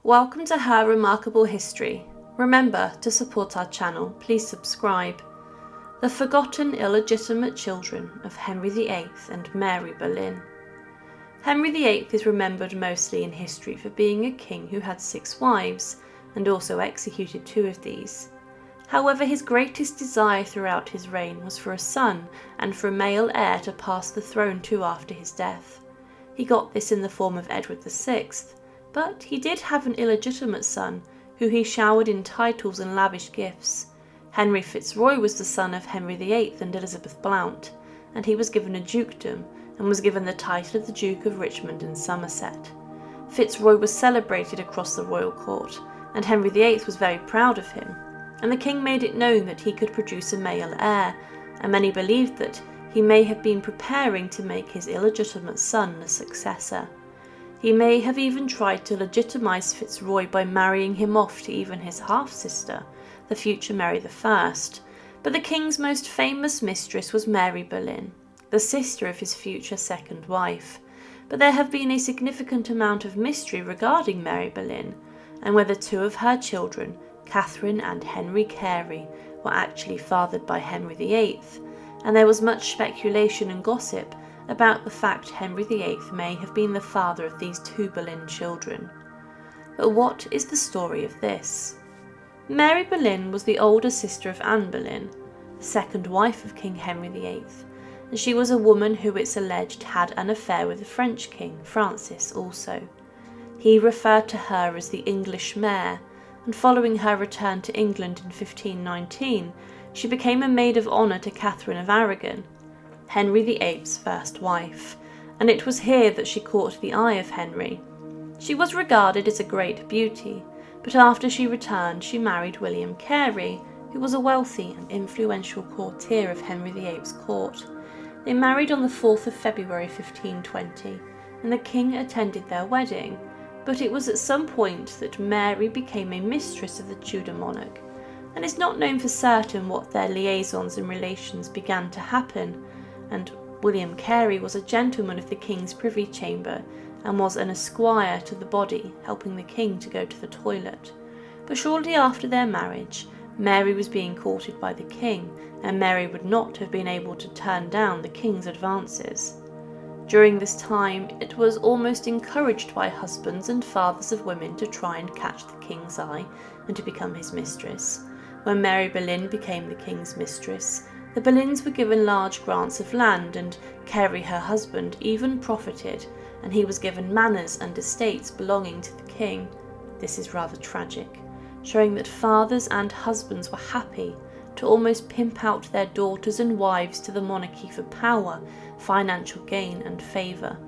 Welcome to Her Remarkable History. Remember, to support our channel, please subscribe. The Forgotten Illegitimate Children of Henry VIII and Mary Boleyn. Henry VIII is remembered mostly in history for being a king who had 6 wives, and also executed 2 of these. However, his greatest desire throughout his reign was for a son and for a male heir to pass the throne to after his death. He got this in the form of Edward VI, but he did have an illegitimate son who he showered in titles and lavish gifts. Henry Fitzroy was the son of Henry VIII and Elizabeth Blount, and he was given a dukedom and was given the title of the Duke of Richmond and Somerset. Fitzroy was celebrated across the royal court, and Henry VIII was very proud of him, and the king made it known that he could produce a male heir, and many believed that he may have been preparing to make his illegitimate son the successor. He may have even tried to legitimise Fitzroy by marrying him off to even his half-sister, the future Mary I, but the king's most famous mistress was Mary Boleyn, the sister of his future second wife. But there have been a significant amount of mystery regarding Mary Boleyn, and whether 2 of her children, Catherine and Henry Carey, were actually fathered by Henry VIII, and there was much speculation and gossip about the fact Henry VIII may have been the father of these 2 Boleyn children. But what is the story of this? Mary Boleyn was the older sister of Anne Boleyn, the second wife of King Henry VIII, and she was a woman who it's alleged had an affair with the French king, Francis, also. He referred to her as the English mare, and following her return to England in 1519, she became a maid of honour to Catherine of Aragon, Henry VIII's first wife, and it was here that she caught the eye of Henry. She was regarded as a great beauty, but after she returned she married William Carey, who was a wealthy and influential courtier of Henry VIII's court. They married on the 4th of February 1520, and the king attended their wedding, but it was at some point that Mary became a mistress of the Tudor monarch, and it's not known for certain what their liaisons and relations began to happen, and William Carey was a gentleman of the king's privy chamber and was an esquire to the body, helping the king to go to the toilet. But shortly after their marriage, Mary was being courted by the king, and Mary would not have been able to turn down the king's advances. During this time, it was almost encouraged by husbands and fathers of women to try and catch the king's eye and to become his mistress. When Mary Boleyn became the king's mistress, the Boleyns were given large grants of land, and Carey, her husband, even profited, and he was given manors and estates belonging to the king. This is rather tragic, showing that fathers and husbands were happy to almost pimp out their daughters and wives to the monarchy for power, financial gain and favour.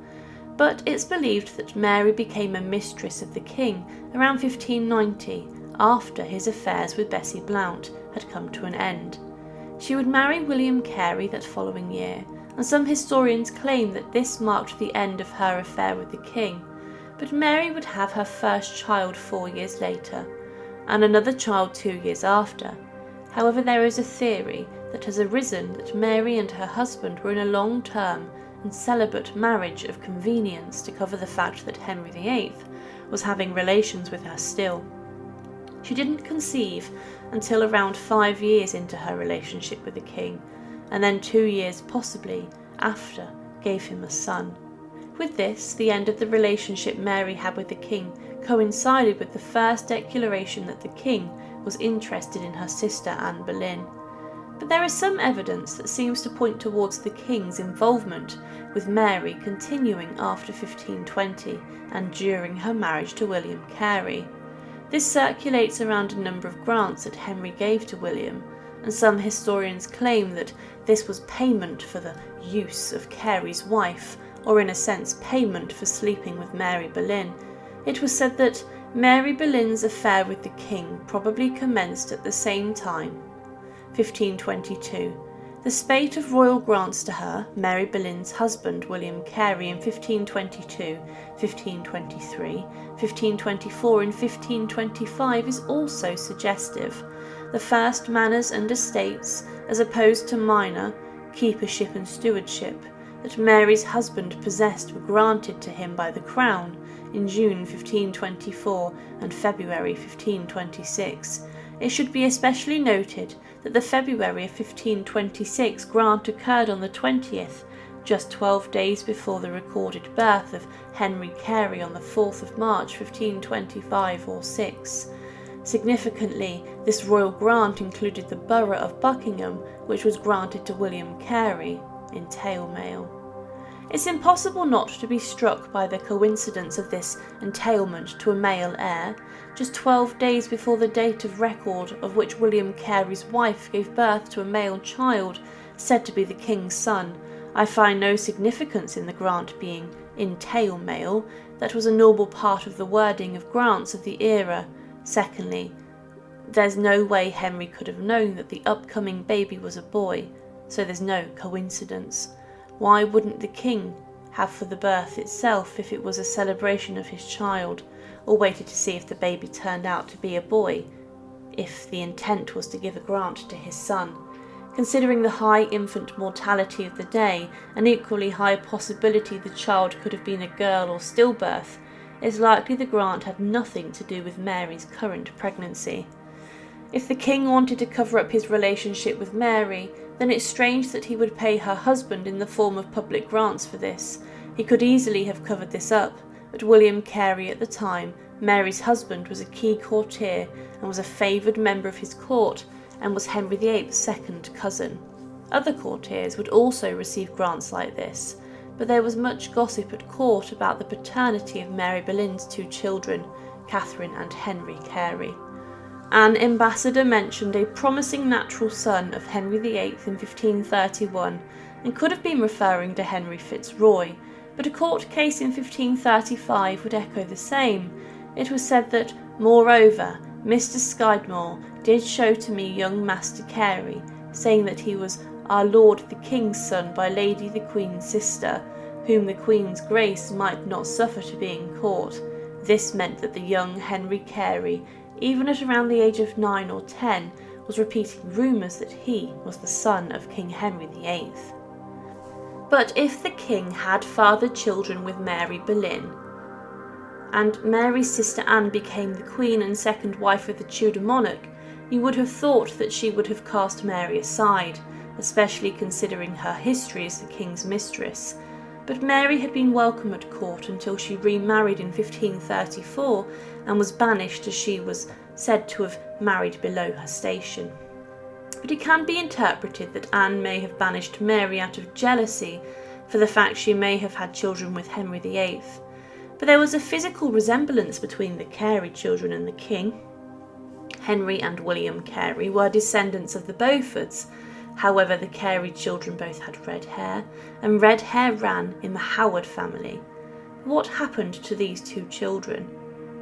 But it's believed that Mary became a mistress of the king around 1590, after his affairs with Bessie Blount had come to an end. She would marry William Carey that following year, and some historians claim that this marked the end of her affair with the king, but Mary would have her first child 4 years later, and another child 2 years after. However, there is a theory that has arisen that Mary and her husband were in a long-term and celibate marriage of convenience to cover the fact that Henry VIII was having relations with her still. She didn't conceive until around 5 years into her relationship with the king, and then 2 years possibly after gave him a son. With this, the end of the relationship Mary had with the king coincided with the first declaration that the king was interested in her sister Anne Boleyn. But there is some evidence that seems to point towards the king's involvement with Mary continuing after 1520 and during her marriage to William Carey. This circulates around a number of grants that Henry gave to William, and some historians claim that this was payment for the use of Carey's wife, or in a sense payment for sleeping with Mary Boleyn. It was said that Mary Boleyn's affair with the king probably commenced at the same time, 1522. The spate of royal grants to her, Mary Boleyn's husband William Carey, in 1522, 1523, 1524 and 1525 is also suggestive. The first manors and estates, as opposed to minor keepership and stewardship, that Mary's husband possessed were granted to him by the crown in June 1524 and February 1526, it should be especially noted that the February of 1526 grant occurred on the 20th, just 12 days before the recorded birth of Henry Carey on the 4th of March 1525 or 6. Significantly, this royal grant included the borough of Buckingham, which was granted to William Carey, entail male. It's impossible not to be struck by the coincidence of this entailment to a male heir, just 12 days before the date of record of which William Carey's wife gave birth to a male child, said to be the king's son. I find no significance in the grant being entail male. That was a normal part of the wording of grants of the era. Secondly, there's no way Henry could have known that the upcoming baby was a boy, so there's no coincidence. Why wouldn't the king have for the birth itself if it was a celebration of his child, or waited to see if the baby turned out to be a boy, if the intent was to give a grant to his son? Considering the high infant mortality of the day, and equally high possibility the child could have been a girl or stillbirth, it's likely the grant had nothing to do with Mary's current pregnancy. If the king wanted to cover up his relationship with Mary, then it's strange that he would pay her husband in the form of public grants for this. He could easily have covered this up, but William Carey at the time, Mary's husband, was a key courtier and was a favoured member of his court, and was Henry VIII's second cousin. Other courtiers would also receive grants like this, but there was much gossip at court about the paternity of Mary Boleyn's two children, Catherine and Henry Carey. An ambassador mentioned a promising natural son of Henry VIII in 1531, and could have been referring to Henry Fitzroy, but a court case in 1535 would echo the same. It was said that, moreover, Mr. Skidmore did show to me young Master Carey, saying that he was our Lord the King's son by Lady the Queen's sister, whom the Queen's grace might not suffer to be in court. This meant that the young Henry Carey, even at around the age of 9 or 10, was repeating rumours that he was the son of King Henry VIII. But if the king had fathered children with Mary Boleyn, and Mary's sister Anne became the queen and second wife of the Tudor monarch, you would have thought that she would have cast Mary aside, especially considering her history as the king's mistress. But Mary had been welcome at court until she remarried in 1534 and was banished as she was said to have married below her station. But it can be interpreted that Anne may have banished Mary out of jealousy for the fact she may have had children with Henry VIII. But there was a physical resemblance between the Carey children and the king. Henry and William Carey were descendants of the Beauforts. However, the Carey children both had red hair, and red hair ran in the Howard family. What happened to these two children?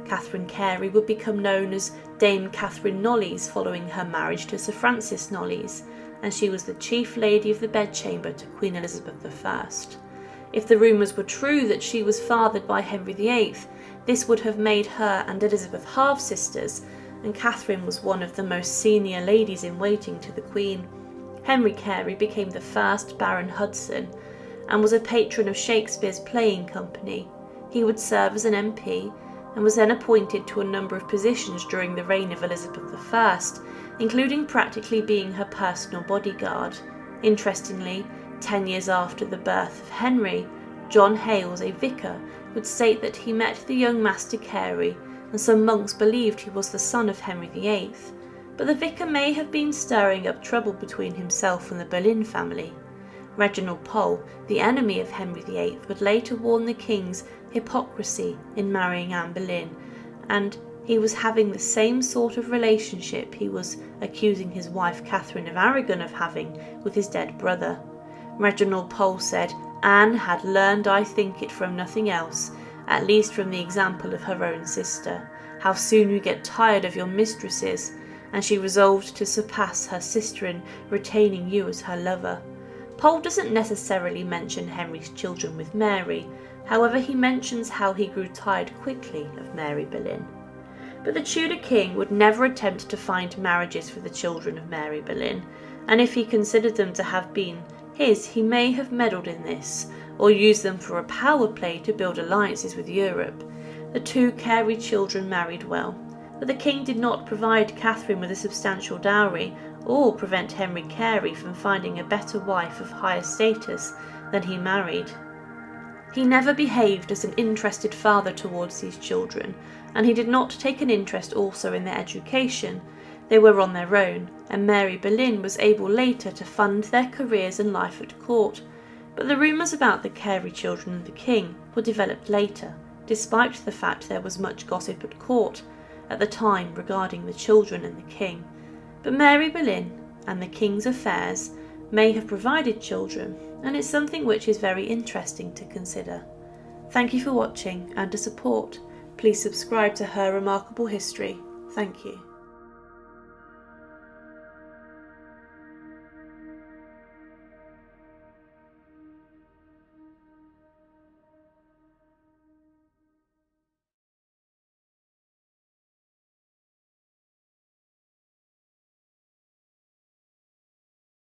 Catherine Carey would become known as Dame Catherine Knollys following her marriage to Sir Francis Knollys, and she was the chief lady of the bedchamber to Queen Elizabeth I. If the rumours were true that she was fathered by Henry VIII, this would have made her and Elizabeth half-sisters, and Catherine was one of the most senior ladies-in-waiting to the Queen. Henry Carey became the first Baron Hudson and was a patron of Shakespeare's playing company. He would serve as an MP and was then appointed to a number of positions during the reign of Elizabeth I, including practically being her personal bodyguard. Interestingly, 10 years after the birth of Henry, John Hales, a vicar, would state that he met the young Master Carey, and some monks believed he was the son of Henry VIII. But the vicar may have been stirring up trouble between himself and the Boleyn family. Reginald Pole, the enemy of Henry VIII, would later warn the king's hypocrisy in marrying Anne Boleyn, and he was having the same sort of relationship he was accusing his wife Catherine of Aragon of having with his dead brother. Reginald Pole said, "Anne had learned, I think it, from nothing else, at least from the example of her own sister, how soon you get tired of your mistresses, and she resolved to surpass her sister in retaining you as her lover." Pole doesn't necessarily mention Henry's children with Mary, however he mentions how he grew tired quickly of Mary Boleyn. But the Tudor king would never attempt to find marriages for the children of Mary Boleyn, and if he considered them to have been his, he may have meddled in this, or used them for a power play to build alliances with Europe. The two Carey children married well, but the king did not provide Catherine with a substantial dowry or prevent Henry Carey from finding a better wife of higher status than he married. He never behaved as an interested father towards these children, and he did not take an interest also in their education. They were on their own, and Mary Boleyn was able later to fund their careers and life at court. But the rumours about the Carey children and the king were developed later, despite the fact there was much gossip at court at the time regarding the children and the king. But Mary Boleyn and the king's affairs may have provided children, and it's something which is very interesting to consider. Thank you for watching, and to support, please subscribe to Her Remarkable History. Thank you.